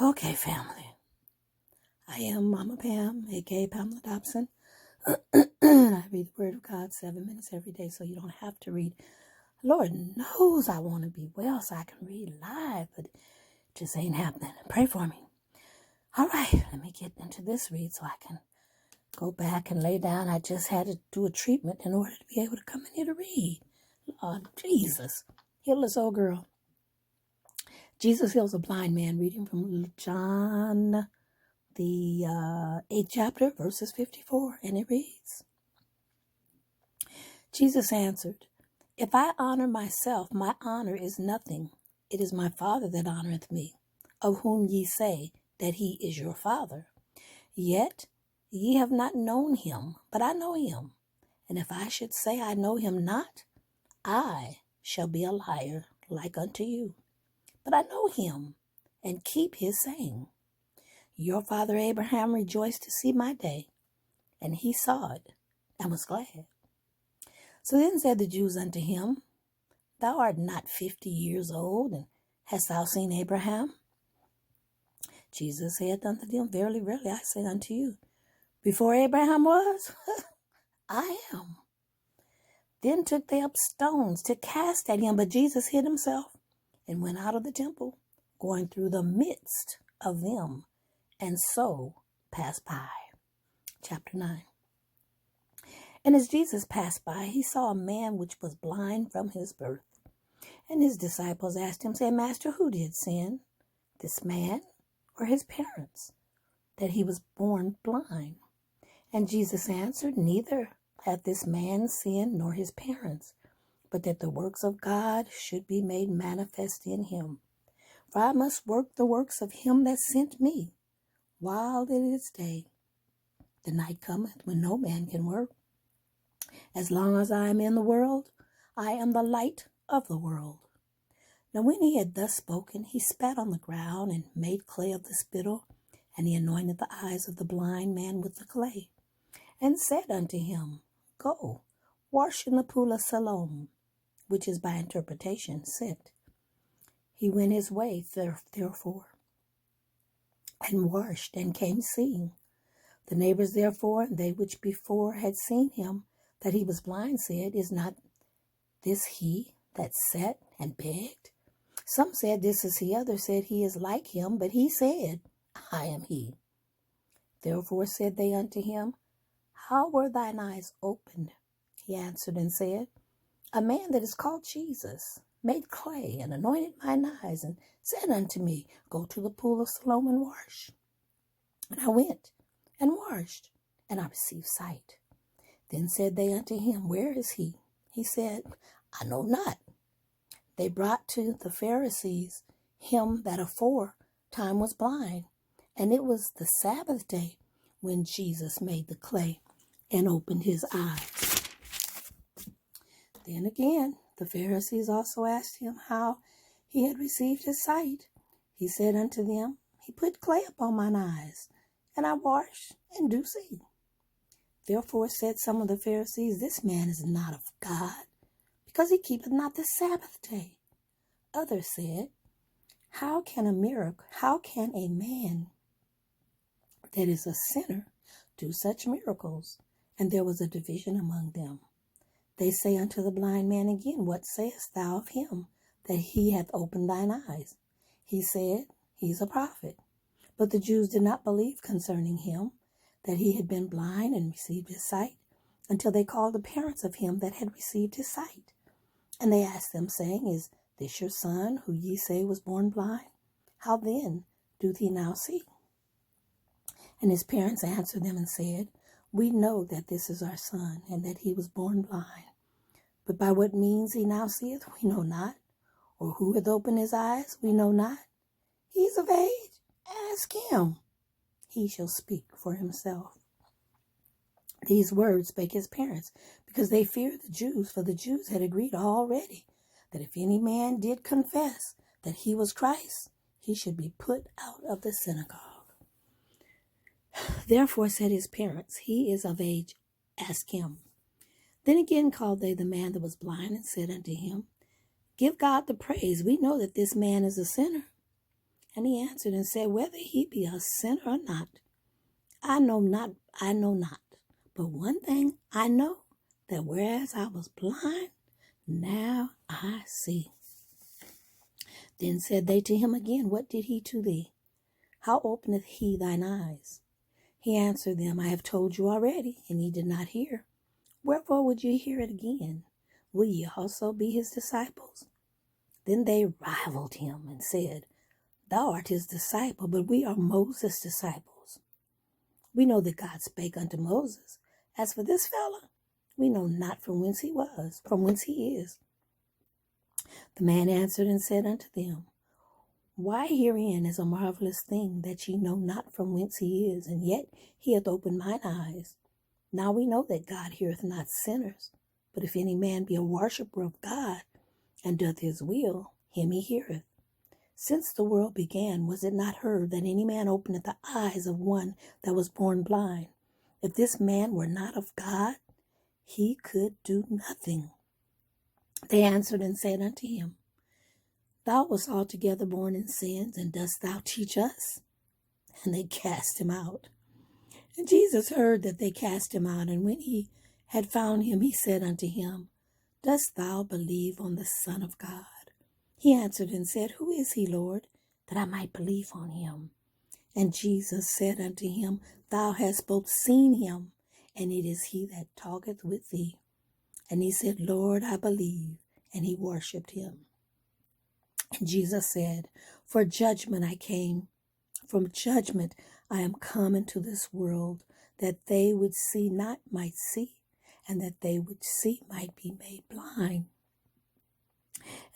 Okay, family. I am Mama Pam, aka Pamela Dobson. I read the Word of God 7 minutes every day, so you don't have to read. Lord knows I want to be well so I can read live, but it just ain't happening. Pray for me. All right, let me get into this read so I can go back and lay down. I just had to do a treatment in order to be able to come in here to read. Lord Jesus, heal this old girl. Jesus heals a blind man, reading from John, the 8th chapter, verses 54, and it reads, Jesus answered, If I honor myself, my honor is nothing. It is my Father that honoreth me, of whom ye say that he is your Father. Yet ye have not known him, but I know him. And if I should say I know him not, I shall be a liar like unto you. But I know him, and keep his saying. Your father Abraham rejoiced to see my day, and he saw it, and was glad. So then said the Jews unto him, Thou art not 50 years old, and hast thou seen Abraham? Jesus said unto them, Verily, verily, I say unto you, before Abraham was, I am. Then took they up stones to cast at him, but Jesus hid himself, and went out of the temple, going through the midst of them, and so passed by. Chapter 9. And as Jesus passed by, he saw a man which was blind from his birth. And his disciples asked him, saying, Master, who did sin, this man or his parents, that he was born blind? And Jesus answered, Neither hath this man sinned nor his parents, but that the works of God should be made manifest in him. For I must work the works of him that sent me, while it is day. The night cometh when no man can work. As long as I am in the world, I am the light of the world. Now when he had thus spoken, he spat on the ground and made clay of the spittle, and he anointed the eyes of the blind man with the clay, and said unto him, Go, wash in the pool of Siloam, which is by interpretation sent. He went his way, therefore, and washed, and came seeing. The neighbors therefore, and they which before had seen him, that he was blind, said, Is not this he that sat and begged? Some said, This is he. Others said, He is like him. But he said, I am he. Therefore said they unto him, How were thine eyes opened? He answered and said, A man that is called Jesus made clay and anointed mine eyes, and said unto me, Go to the pool of Siloam and wash. And I went and washed, and I received sight. Then said they unto him, Where is he? He said, I know not. They brought to the Pharisees him that aforetime was blind, and it was the Sabbath day when Jesus made the clay and opened his eyes. Then again, the Pharisees also asked him how he had received his sight. He said unto them, He put clay upon mine eyes, and I washed, and do see. Therefore said some of the Pharisees, This man is not of God, because he keepeth not the Sabbath day. Others said, How can a man that is a sinner do such miracles? And there was a division among them. They say unto the blind man again, What sayest thou of him, that he hath opened thine eyes? He said, He is a prophet. But the Jews did not believe concerning him, that he had been blind and received his sight, until they called the parents of him that had received his sight. And they asked them, saying, Is this your son, who ye say was born blind? How then doth he now see? And his parents answered them and said, We know that this is our son, and that he was born blind. But by what means he now seeth, we know not. Or who hath opened his eyes, we know not. He is of age, ask him. He shall speak for himself. These words spake his parents, because they feared the Jews, for the Jews had agreed already that if any man did confess that he was Christ, he should be put out of the synagogue. Therefore said his parents, He is of age, ask him. Then again called they the man that was blind, and said unto him, Give God the praise. We know that this man is a sinner. And he answered and said, whether he be a sinner or not, I know not. But one thing I know, that whereas I was blind, now I see. Then said they to him again, what did he to thee? How openeth he thine eyes? He answered them, I have told you already, and ye did not hear. Wherefore would ye hear it again? Will ye also be his disciples? Then they rivaled him and said, thou art his disciple, but we are Moses' disciples. We know that God spake unto Moses. As for this fellow, we know not from whence he is. The man answered and said unto them, why herein is a marvelous thing, that ye know not from whence he is, and yet he hath opened mine eyes. Now we know that God heareth not sinners, but if any man be a worshipper of God, and doth his will, him he heareth. Since the world began, was it not heard that any man openeth the eyes of one that was born blind? If this man were not of God, he could do nothing. They answered and said unto him, thou wast altogether born in sins, and dost thou teach us? And they cast him out. And Jesus heard that they cast him out, and when he had found him, he said unto him, dost thou believe on the Son of God? He answered and said, who is he, Lord, that I might believe on him? And Jesus said unto him, thou hast both seen him, and it is he that talketh with thee. And he said, Lord, I believe. And he worshipped him. And Jesus said, for judgment I came. From judgment I am come into this world, that they would see not might see, and that they would see might be made blind.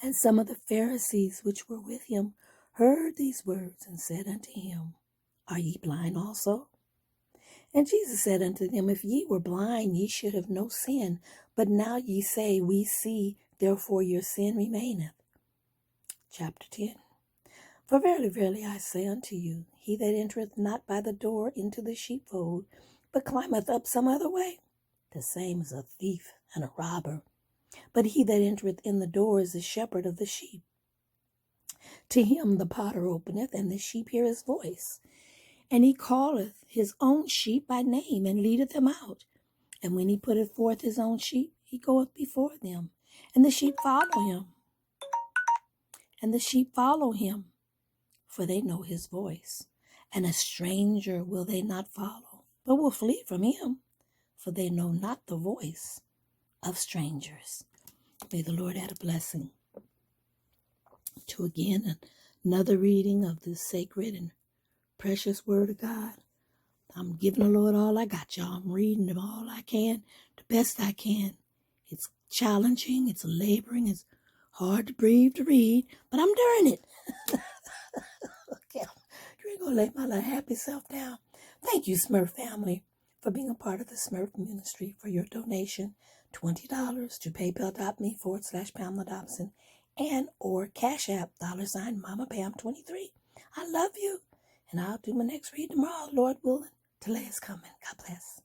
And some of the Pharisees which were with him heard these words, and said unto him, are ye blind also? And Jesus said unto them, if ye were blind, ye should have no sin. But now ye say, we see, therefore your sin remaineth. Chapter 10. For verily, verily, I say unto you, he that entereth not by the door into the sheepfold, but climbeth up some other way, the same is a thief and a robber. But he that entereth in the door is the shepherd of the sheep. To him the potter openeth, and the sheep hear his voice. And he calleth his own sheep by name, and leadeth them out. And when he putteth forth his own sheep, he goeth before them, and the sheep follow him. And the sheep follow him, for they know his voice. And a stranger will they not follow, but will flee from him, for they know not the voice of strangers. May the Lord add a blessing to again another reading of this sacred and precious word of God. I'm giving the Lord all I got, y'all. I'm reading them all I can, the best I can. It's challenging, it's laboring, it's hard to breathe to read, but I'm doing it. Okay, you ain't gonna lay my little happy self down. Thank you, Smurf family, for being a part of the Smurf ministry. For your donation, $20 to paypal.me/Pamela Dobson and or Cash App $ Mama Pam 23. I love you, and I'll do my next read tomorrow, Lord willing. Delay is coming. God bless.